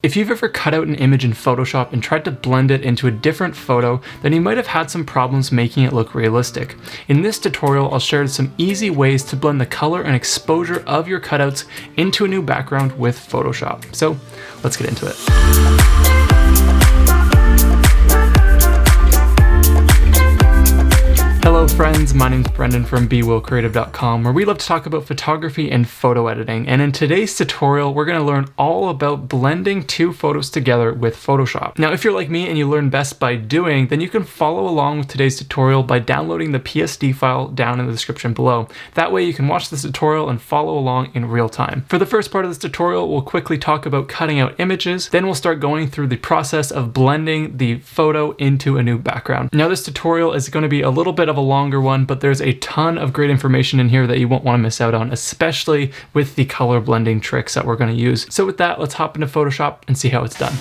If you've ever cut out an image in Photoshop and tried to blend it into a different photo, then you might have had some problems making it look realistic. In this tutorial, I'll share some easy ways to blend the color and exposure of your cutouts into a new background with Photoshop. So let's get into it. Hello friends, my name's Brendan from BeWillCreative.com, where we love to talk about photography and photo editing. And in today's tutorial, we're going to learn all about blending two photos together with Photoshop. Now, if you're like me and you learn best by doing, then you can follow along with today's tutorial by downloading the PSD file down in the description below. That way you can watch this tutorial and follow along in real time. For the first part of this tutorial, we'll quickly talk about cutting out images. Then we'll start going through the process of blending the photo into a new background. Now, this tutorial is going to be a little bit of a longer one, but there's a ton of great information in here that you won't want to miss out on, especially with the color blending tricks that we're going to use. So with that, let's hop into Photoshop and see how it's done.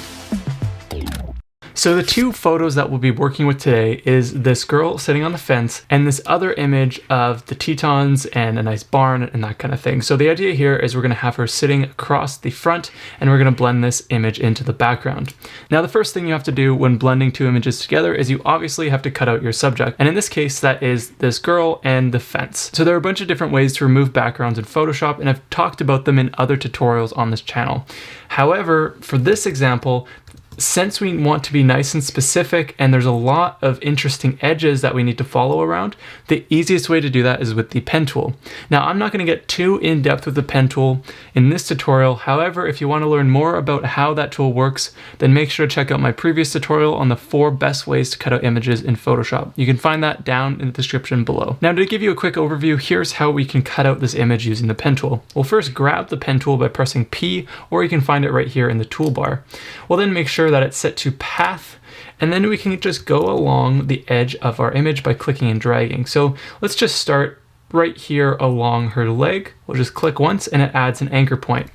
So the two photos that we'll be working with today is this girl sitting on the fence and this other image of the Tetons and a nice barn and that kind of thing. So the idea here is we're going to have her sitting across the front and we're going to blend this image into the background. Now the first thing you have to do when blending two images together is you obviously have to cut out your subject. And in this case, that is this girl and the fence. So there are a bunch of different ways to remove backgrounds in Photoshop, and I've talked about them in other tutorials on this channel. However, for this example, since we want to be nice and specific and there's a lot of interesting edges that we need to follow around, the easiest way to do that is with the pen tool. Now, I'm not going to get too in-depth with the pen tool in this tutorial. However, if you want to learn more about how that tool works, then make sure to check out my previous tutorial on the 4 best ways to cut out images in Photoshop. You can find that down in the description below. Now, to give you a quick overview, here's how we can cut out this image using the pen tool. We'll first grab the pen tool by pressing P, or you can find it right here in the toolbar. We'll then make sure that it's set to path, and then we can just go along the edge of our image by clicking and dragging. So let's just start right here along her leg. We'll just click once and it adds an anchor point.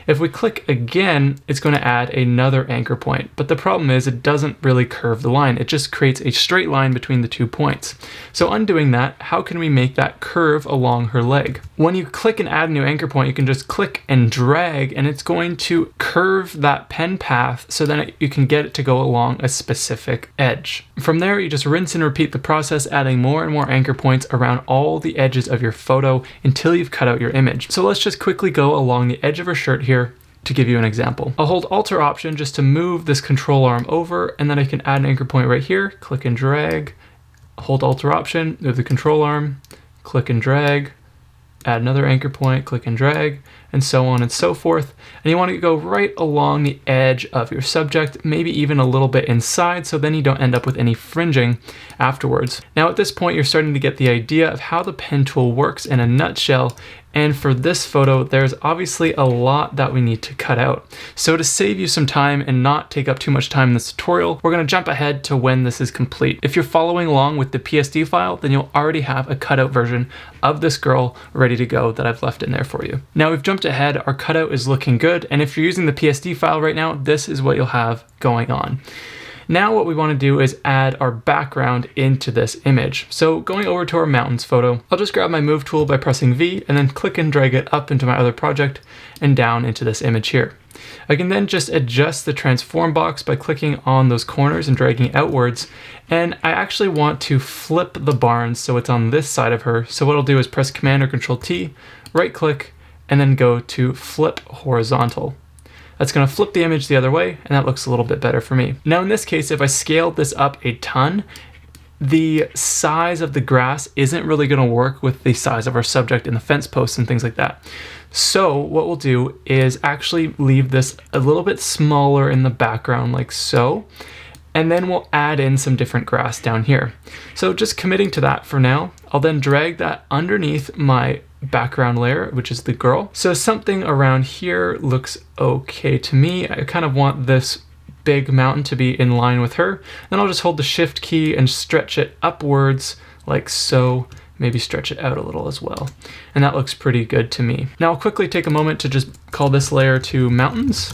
If we click again, it's going to add another anchor point. But the problem is it doesn't really curve the line. It just creates a straight line between the 2 points. So undoing that, how can we make that curve along her leg? When you click and add a new anchor point, you can just click and drag and it's going to curve that pen path so then you can get it to go along a specific edge. From there, you just rinse and repeat the process, adding more and more anchor points around all the edges of your photo until you've cut out your image. So let's just quickly go along the edge of her shirt here to give you an example. I'll hold Alt or Option just to move this control arm over, and then I can add an anchor point right here, click and drag, hold Alt or Option, move the control arm, click and drag, add another anchor point, click and drag, and so on and so forth. And you want to go right along the edge of your subject, maybe even a little bit inside, so then you don't end up with any fringing afterwards. Now at this point, you're starting to get the idea of how the pen tool works in a nutshell. And for this photo, there's obviously a lot that we need to cut out. So to save you some time and not take up too much time in this tutorial, we're going to jump ahead to when this is complete. If you're following along with the PSD file, then you'll already have a cutout version of this girl ready to go that I've left in there for you. Now we've jumped ahead, our cutout is looking good, and if you're using the PSD file right now, this is what you'll have going on. Now what we want to do is add our background into this image. So going over to our mountains photo, I'll just grab my move tool by pressing V and then click and drag it up into my other project and down into this image here. I can then just adjust the transform box by clicking on those corners and dragging outwards. And I actually want to flip the barn so it's on this side of her. So what I'll do is press Command or Control T, right click, and then go to flip horizontal. That's going to flip the image the other way, and that looks a little bit better for me. Now in this case, if I scaled this up a ton, the size of the grass isn't really going to work with the size of our subject in the fence posts and things like that. So what we'll do is actually leave this a little bit smaller in the background like so, and then we'll add in some different grass down here. So just committing to that for now, I'll then drag that underneath my background layer, which is the girl. So something around here looks okay to me. I kind of want this big mountain to be in line with her. Then I'll just hold the Shift key and stretch it upwards like so. Maybe stretch it out a little as well. And that looks pretty good to me. Now I'll quickly take a moment to just call this layer to mountains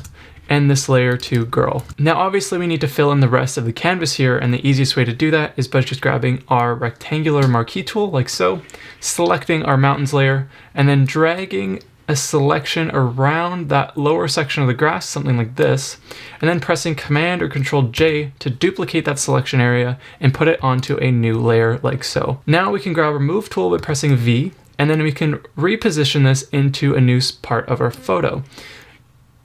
and this layer to girl. Now obviously we need to fill in the rest of the canvas here, and the easiest way to do that is by just grabbing our rectangular marquee tool like so, selecting our mountains layer, and then dragging a selection around that lower section of the grass, something like this, and then pressing Command or Control J to duplicate that selection area and put it onto a new layer like so. Now we can grab our Move tool by pressing V, and then we can reposition this into a new part of our photo.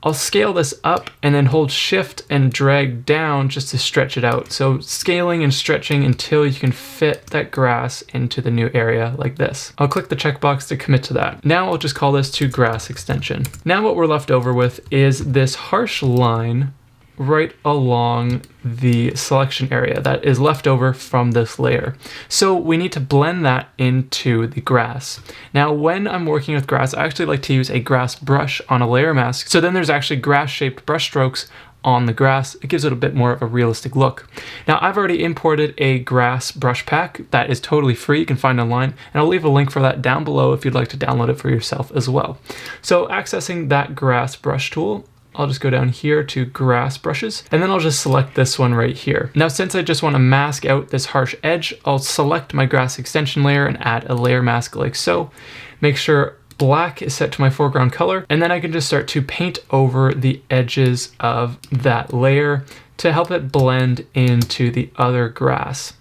I'll scale this up and then hold Shift and drag down just to stretch it out. So scaling and stretching until you can fit that grass into the new area like this. I'll click the checkbox to commit to that. Now I'll just call this to grass extension. Now what we're left over with is this harsh line right along the selection area that is left over from this layer. So we need to blend that into the grass. Now when I'm working with grass, I actually like to use a grass brush on a layer mask. So then there's actually grass shaped brush strokes on the grass. It gives it a bit more of a realistic look. Now I've already imported a grass brush pack that is totally free, you can find online, and I'll leave a link for that down below if you'd like to download it for yourself as well. So accessing that grass brush tool, I'll just go down here to grass brushes, and then I'll just select this one right here. Now, since I just want to mask out this harsh edge, I'll select my grass extension layer and add a layer mask like so. Make sure black is set to my foreground color, and then I can just start to paint over the edges of that layer to help it blend into the other grass.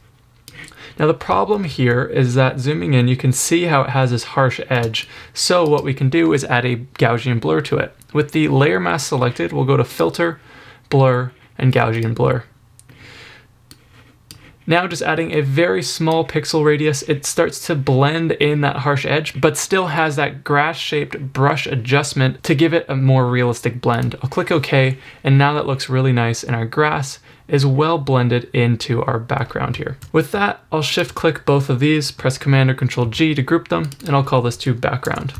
Now the problem here is that zooming in, you can see how it has this harsh edge. So what we can do is add a Gaussian blur to it. With the layer mask selected, we'll go to Filter, Blur, and Gaussian blur. Now just adding a very small pixel radius, it starts to blend in that harsh edge, but still has that grass-shaped brush adjustment to give it a more realistic blend. I'll click OK, and now that looks really nice, and our grass is well blended into our background here. With that, I'll shift click both of these, press Command or Control G to group them, and I'll call this to background.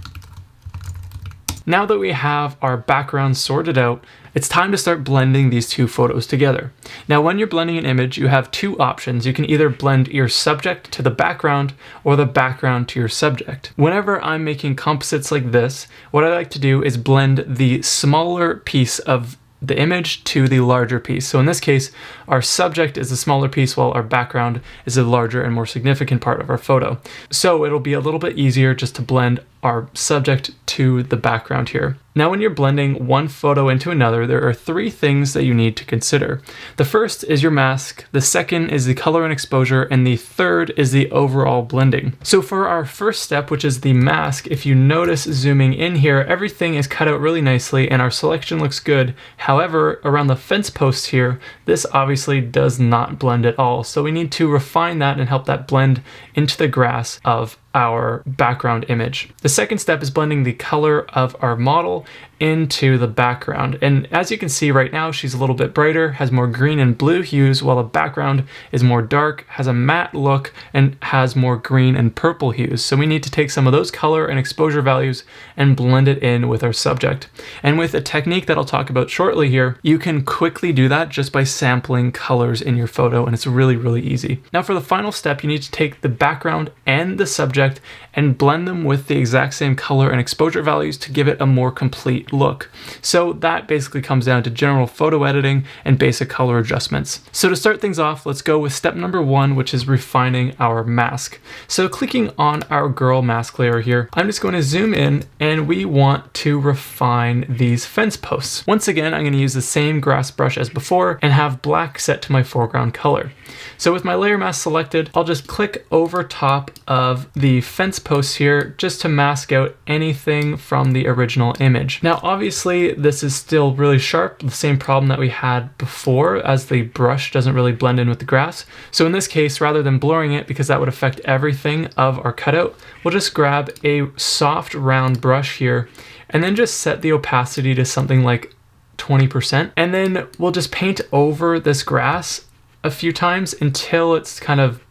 Now that we have our background sorted out, it's time to start blending these two photos together. Now, when you're blending an image, you have two options. You can either blend your subject to the background or the background to your subject. Whenever I'm making composites like this, what I like to do is blend the smaller piece of the image to the larger piece. So in this case, our subject is the smaller piece while our background is a larger and more significant part of our photo. So it'll be a little bit easier just to blend our subject to the background here. Now, when you're blending one photo into another, there are three things that you need to consider. The first is your mask, the second is the color and exposure, and the third is the overall blending. So for our first step, which is the mask, if you notice zooming in here, everything is cut out really nicely and our selection looks good. However, around the fence posts here, this obviously does not blend at all. So we need to refine that and help that blend into the grass of our background image. The second step is blending the color of our model into the background. And as you can see right now, she's a little bit brighter, has more green and blue hues, while the background is more dark, has a matte look, and has more green and purple hues. So we need to take some of those color and exposure values and blend it in with our subject. And with a technique that I'll talk about shortly here, you can quickly do that just by sampling colors in your photo, and it's really, really easy. Now for the final step, you need to take the background and the subject and blend them with the exact same color and exposure values to give it a more complete look. So that basically comes down to general photo editing and basic color adjustments. So to start things off, let's go with step number one, which is refining our mask. So clicking on our girl mask layer here, I'm just going to zoom in and we want to refine these fence posts. Once again, I'm going to use the same grass brush as before and have black set to my foreground color. So with my layer mask selected, I'll just click over top of the fence posts here just to mask out anything from the original image. Now, obviously, this is still really sharp, the same problem that we had before, as the brush doesn't really blend in with the grass. So in this case, rather than blurring it, because that would affect everything of our cutout, we'll just grab a soft round brush here and then just set the opacity to something like 20%. And then we'll just paint over this grass a few times until it's kind of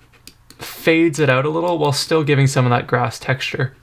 fades it out a little while still giving some of that grass texture.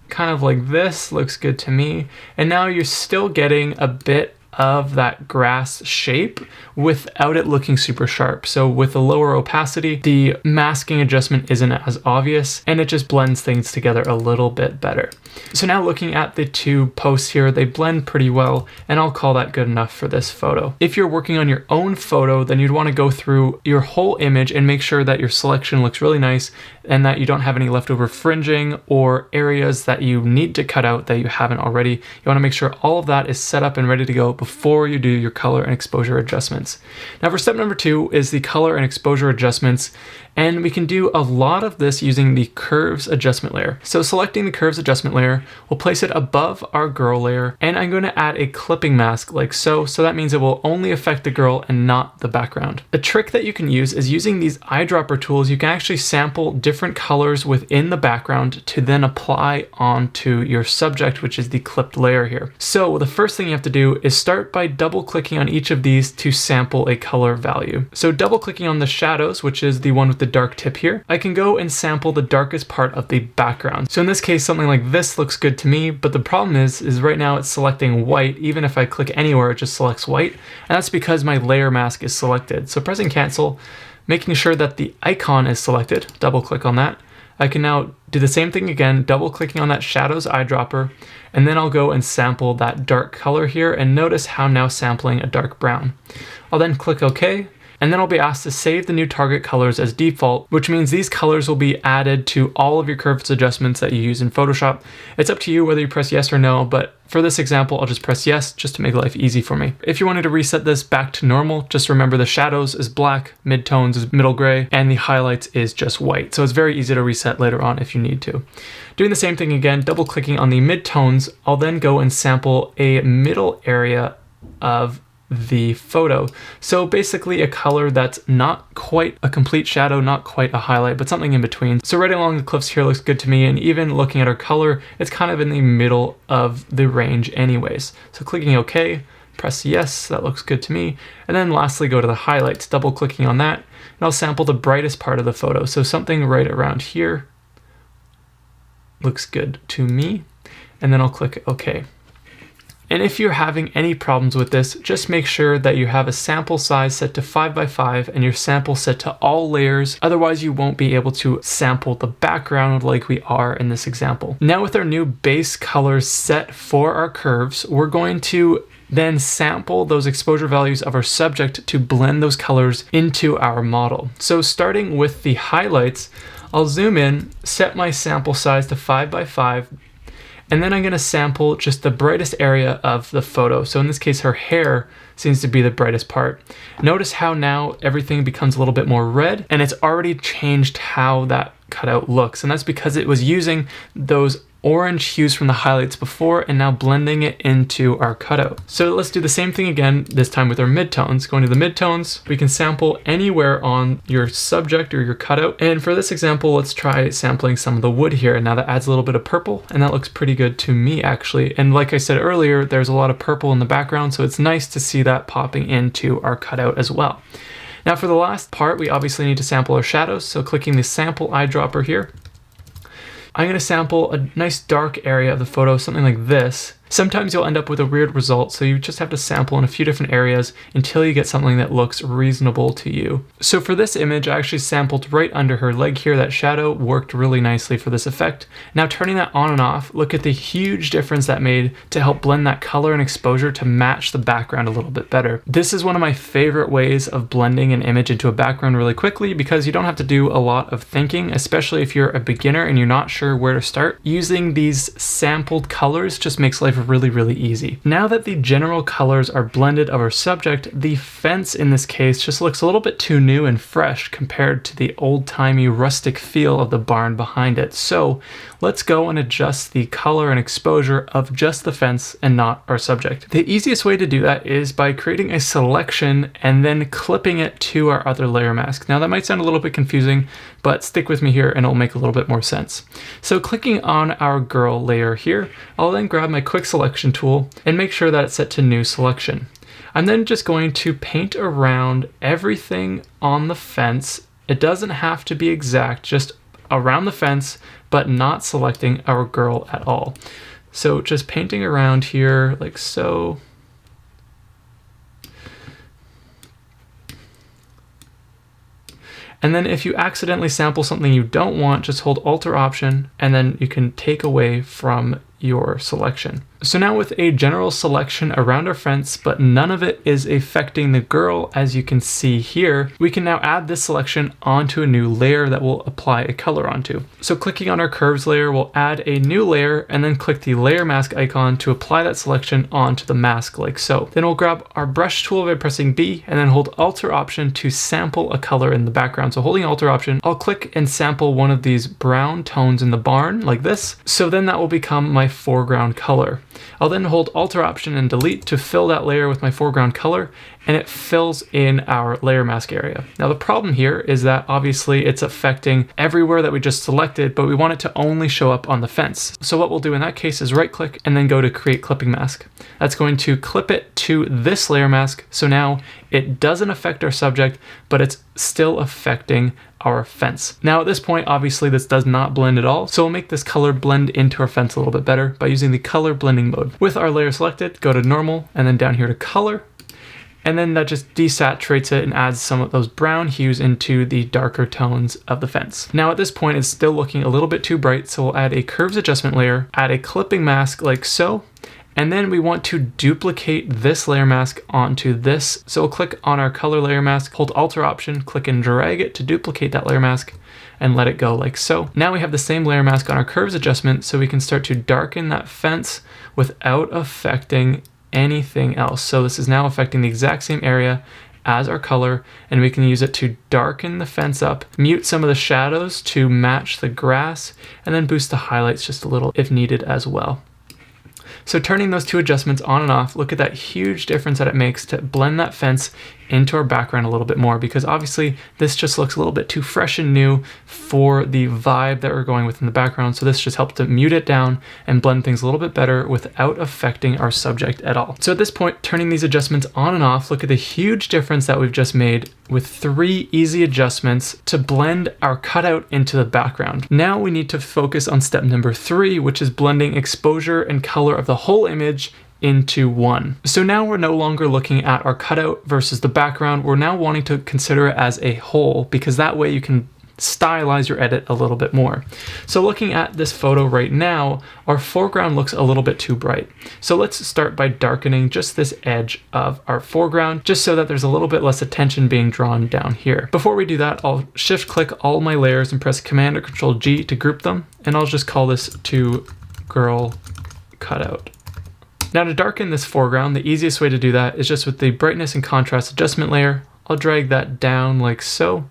Kind of like this, looks good to me. And now you're still getting a bit of that grass shape without it looking super sharp. So with a lower opacity, the masking adjustment isn't as obvious and it just blends things together a little bit better. So now looking at the two posts here, they blend pretty well, and I'll call that good enough for this photo. If you're working on your own photo, then you'd want to go through your whole image and make sure that your selection looks really nice and that you don't have any leftover fringing or areas that you need to cut out that you haven't already. You want to make sure all of that is set up and ready to go before you do your color and exposure adjustments. Now for step number 2 is the color and exposure adjustments. And we can do a lot of this using the curves adjustment layer. So selecting the curves adjustment layer, we'll place it above our girl layer, and I'm going to add a clipping mask like so. So that means it will only affect the girl and not the background. A trick that you can use is using these eyedropper tools. You can actually sample different colors within the background to then apply onto your subject, which is the clipped layer here. So the first thing you have to do is start by double clicking on each of these to sample a color value. So double clicking on the shadows, which is the one with the dark tip here, I can go and sample the darkest part of the background. So in this case, something like this looks good to me, but the problem is right now it's selecting white. Even if I click anywhere, it just selects white. And that's because my layer mask is selected. So pressing cancel, making sure that the icon is selected, double click on that. I can now do the same thing again, double clicking on that shadows eyedropper, and then I'll go and sample that dark color here, and notice how I'm now sampling a dark brown. I'll then click OK. And then I'll be asked to save the new target colors as default, which means these colors will be added to all of your curves adjustments that you use in Photoshop. It's up to you whether you press yes or no, but for this example, I'll just press yes just to make life easy for me. If you wanted to reset this back to normal, just remember the shadows is black, midtones is middle gray, and the highlights is just white. So it's very easy to reset later on if you need to. Doing the same thing again, double clicking on the midtones, I'll then go and sample a middle area of the photo. So basically a color that's not quite a complete shadow, not quite a highlight, but something in between. So right along the cliffs here looks good to me, and even looking at our color, it's kind of in the middle of the range anyways. So clicking OK, press yes, that looks good to me. And then lastly, go to the highlights, double clicking on that, and I'll sample the brightest part of the photo. So something right around here looks good to me. And then I'll click OK. And if you're having any problems with this, just make sure that you have a sample size set to 5x5 and your sample set to all layers. Otherwise, you won't be able to sample the background like we are in this example. Now with our new base colors set for our curves, we're going to then sample those exposure values of our subject to blend those colors into our model. So starting with the highlights, I'll zoom in, set my sample size to 5x5, and then I'm going to sample just the brightest area of the photo. So in this case, her hair seems to be the brightest part. Notice how now everything becomes a little bit more red, and it's already changed how that cutout looks. And that's because it was using those orange hues from the highlights before and now blending it into our cutout. So let's do the same thing again, this time with our midtones. Going to the midtones, we can sample anywhere on your subject or your cutout. And for this example, let's try sampling some of the wood here. And now that adds a little bit of purple, and that looks pretty good to me actually. And like I said earlier, there's a lot of purple in the background, so it's nice to see that popping into our cutout as well. Now for the last part, we obviously need to sample our shadows. So clicking the sample eyedropper here, I'm going to sample a nice dark area of the photo, something like this. Sometimes you'll end up with a weird result, so you just have to sample in a few different areas until you get something that looks reasonable to you. So for this image, I actually sampled right under her leg here. That shadow worked really nicely for this effect. Now turning that on and off, look at the huge difference that made to help blend that color and exposure to match the background a little bit better. This is one of my favorite ways of blending an image into a background really quickly because you don't have to do a lot of thinking, especially if you're a beginner and you're not sure where to start. Using these sampled colors just makes life really easy. Now that the general colors are blended of our subject, the fence in this case just looks a little bit too new and fresh compared to the old-timey rustic feel of the barn behind it. So let's go and adjust the color and exposure of just the fence and not our subject. The easiest way to do that is by creating a selection and then clipping it to our other layer mask. Now that might sound a little bit confusing, but stick with me here and it'll make a little bit more sense. So clicking on our girl layer here, I'll then grab my quick selection tool and make sure that it's set to new selection. I'm then just going to paint around everything on the fence. It doesn't have to be exact, just around the fence, but not selecting our girl at all. So just painting around here like so. And then if you accidentally sample something you don't want, just hold Alt or Option, and then you can take away from your selection. So now with a general selection around our fence, but none of it is affecting the girl, as you can see here, we can now add this selection onto a new layer that we'll apply a color onto. So clicking on our curves layer, we'll add a new layer and then click the layer mask icon to apply that selection onto the mask like so. Then we'll grab our brush tool by pressing B and then hold Alt or Option to sample a color in the background. So holding Alt or Option, I'll click and sample one of these brown tones in the barn like this. So then that will become my foreground color. I'll then hold Alt or Option and delete to fill that layer with my foreground color, and it fills in our layer mask area. Now the problem here is that obviously it's affecting everywhere that we just selected, but we want it to only show up on the fence. So what we'll do in that case is right click and then go to create clipping mask. That's going to clip it to this layer mask. So now it doesn't affect our subject, but it's still affecting our fence. Now at this point, obviously this does not blend at all. So we'll make this color blend into our fence a little bit better by using the color blending mode. With our layer selected, go to normal and then down here to color. And then that just desaturates it and adds some of those brown hues into the darker tones of the fence. Now at this point, it's still looking a little bit too bright. So we'll add a curves adjustment layer, add a clipping mask like so. And then we want to duplicate this layer mask onto this. So we'll click on our color layer mask, hold Alt or Option, click and drag it to duplicate that layer mask and let it go like so. Now we have the same layer mask on our curves adjustment, so we can start to darken that fence without affecting anything else. So this is now affecting the exact same area as our color, and we can use it to darken the fence up, mute some of the shadows to match the grass, and then boost the highlights just a little if needed as well. So turning those two adjustments on and off, look at that huge difference that it makes to blend that fence into our background a little bit more, because obviously this just looks a little bit too fresh and new for the vibe that we're going with in the background. So this just helps to mute it down and blend things a little bit better without affecting our subject at all. So at this point, turning these adjustments on and off, look at the huge difference that we've just made with 3 easy adjustments to blend our cutout into the background. Now we need to focus on step number 3, which is blending exposure and color of the whole image into one. So now we're no longer looking at our cutout versus the background. We're now wanting to consider it as a whole, because that way you can stylize your edit a little bit more. So looking at this photo right now, our foreground looks a little bit too bright. So let's start by darkening just this edge of our foreground, just so that there's a little bit less attention being drawn down here. Before we do that, I'll shift click all my layers and press Command or Control G to group them. And I'll just call this to girl cutout. Now to darken this foreground, the easiest way to do that is just with the brightness and contrast adjustment layer. I'll drag that down like so.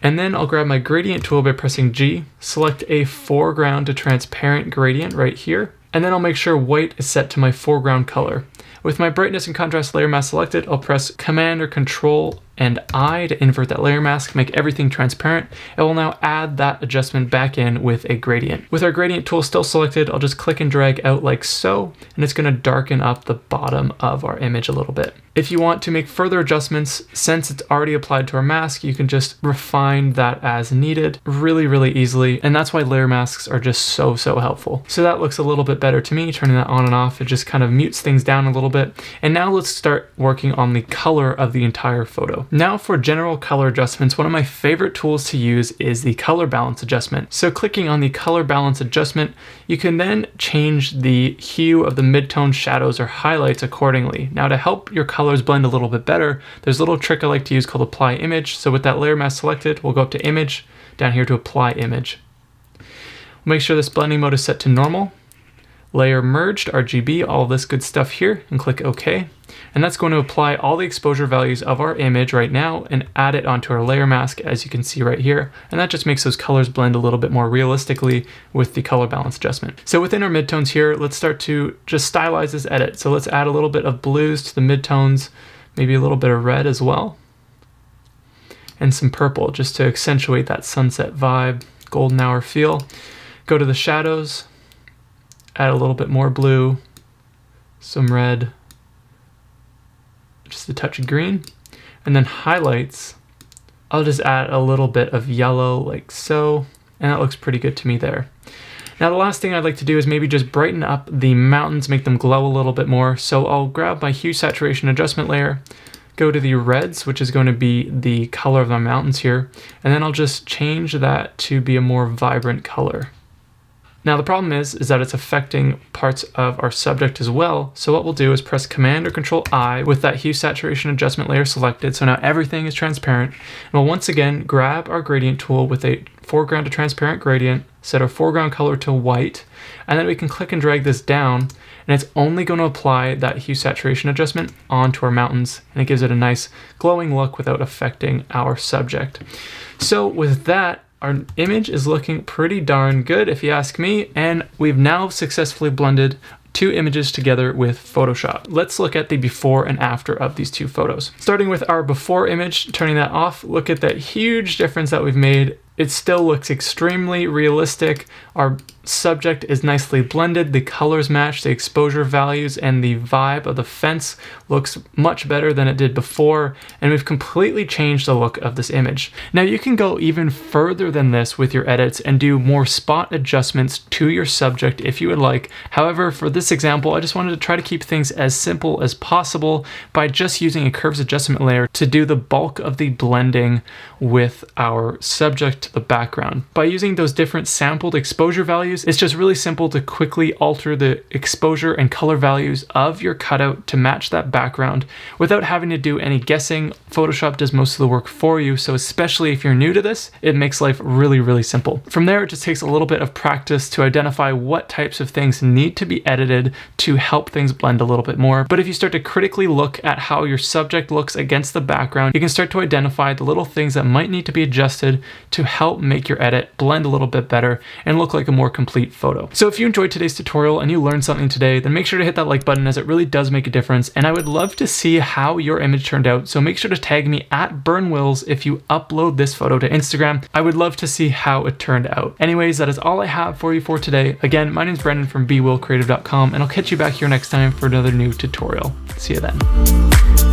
And then I'll grab my gradient tool by pressing G, select a foreground to transparent gradient right here. And then I'll make sure white is set to my foreground color. With my brightness and contrast layer mask selected, I'll press Command or Control and I to invert that layer mask, make everything transparent. It will now add that adjustment back in with a gradient. With our gradient tool still selected, I'll just click and drag out like so, and it's going to darken up the bottom of our image a little bit. If you want to make further adjustments, since it's already applied to our mask, you can just refine that as needed really easily. And that's why layer masks are just so helpful. So that looks a little bit better to me, turning that on and off. It just kind of mutes things down a little bit. And now let's start working on the color of the entire photo. Now for general color adjustments, one of my favorite tools to use is the color balance adjustment. So clicking on the color balance adjustment, you can then change the hue of the midtone, shadows, or highlights accordingly. Now to help your colors blend a little bit better, there's a little trick I like to use called apply image. So with that layer mask selected, we'll go up to image, down here to apply image. We'll make sure this blending mode is set to normal. Layer merged, RGB, all this good stuff here, and click OK. And that's going to apply all the exposure values of our image right now and add it onto our layer mask, as you can see right here. And that just makes those colors blend a little bit more realistically with the color balance adjustment. So within our midtones here, let's start to just stylize this edit. So let's add a little bit of blues to the midtones, maybe a little bit of red as well, and some purple just to accentuate that sunset vibe, golden hour feel. Go to the shadows, add a little bit more blue, some red, just a touch of green, and then highlights, I'll just add a little bit of yellow like so, and that looks pretty good to me there. Now the last thing I'd like to do is maybe just brighten up the mountains, make them glow a little bit more. So I'll grab my hue saturation adjustment layer, go to the reds, which is going to be the color of the mountains here, and then I'll just change that to be a more vibrant color. Now the problem is that it's affecting parts of our subject as well. So what we'll do is press Command or Control I with that hue saturation adjustment layer selected. So now everything is transparent. And we'll once again grab our gradient tool with a foreground to transparent gradient, set our foreground color to white, and then we can click and drag this down, and it's only going to apply that hue saturation adjustment onto our mountains, and it gives it a nice glowing look without affecting our subject. So with that, our image is looking pretty darn good if you ask me, and we've now successfully blended two images together with Photoshop. Let's look at the before and after of these two photos. Starting with our before image, turning that off, look at that huge difference that we've made. It still looks extremely realistic. Our subject is nicely blended. The colors match, the exposure values, and the vibe of the fence looks much better than it did before. And we've completely changed the look of this image. Now you can go even further than this with your edits and do more spot adjustments to your subject if you would like. However, for this example, I just wanted to try to keep things as simple as possible by just using a curves adjustment layer to do the bulk of the blending with our subject to the background. By using those different sampled exposure values, it's just really simple to quickly alter the exposure and color values of your cutout to match that background without having to do any guessing. Photoshop does most of the work for you, so especially if you're new to this, it makes life really, really simple. From there, it just takes a little bit of practice to identify what types of things need to be edited to help things blend a little bit more. But if you start to critically look at how your subject looks against the background, you can start to identify the little things that might need to be adjusted to help make your edit blend a little bit better and look like a more complete photo. So if you enjoyed today's tutorial and you learned something today, then make sure to hit that like button, as it really does make a difference. And I would love to see how your image turned out. So make sure to tag me at BurnWills if you upload this photo to Instagram. I would love to see how it turned out. Anyways, that is all I have for you for today. Again, my name is Brendan from BeWillCreative.com, and I'll catch you back here next time for another new tutorial. See you then.